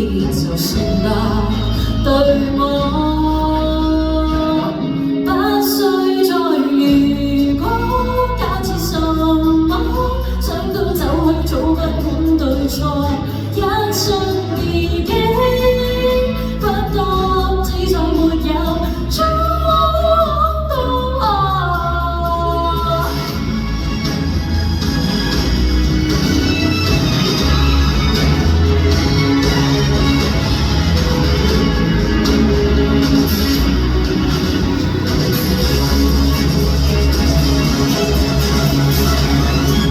意就算啦，對我不需再如果假設什麼，想到走去早不管對錯，一生已經不多，只在沒有衝動我。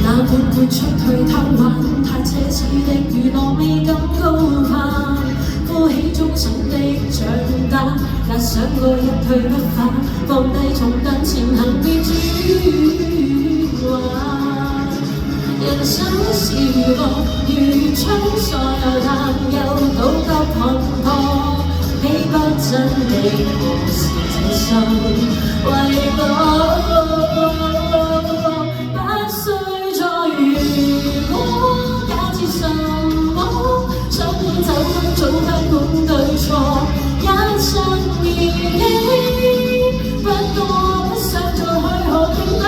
那半半出去偷玩，太奢侈的娛樂未敢高攀，呼起終生的帳單，也想過一去不返，放低重擔前行別轉彎。人生是個如春，所有擔憂都急碰破，喜不真的故事這生為我。早不管對錯，一生已經不多，不想再去學拼打，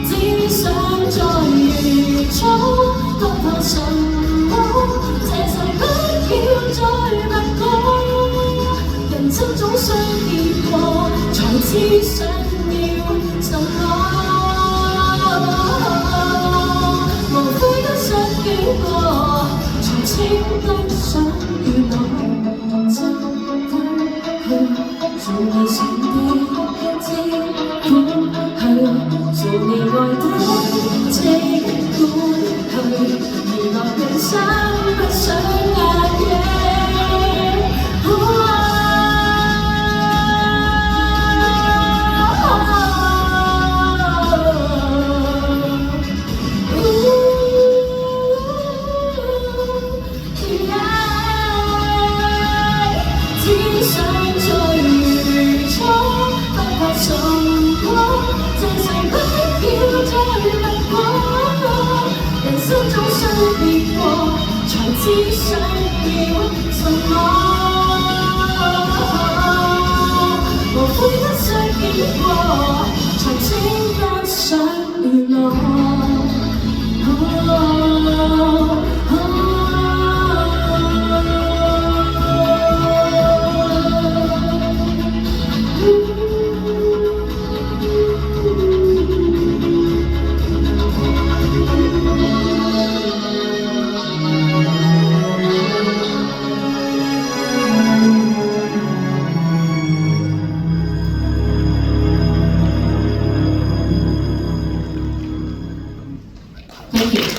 只想再如初，不怕什麼，這世不要再問我，人生總需結果，才知想要什麼，無悔得失經過。稱得上娛樂，就去做理想的資本，去做你愛的資本，去娛樂人生不想壓抑。只想再如初，不怕什麼，這世不要再問我，人生總需別過，才知想要什麼，無悔得失經過，才稱得上娛樂。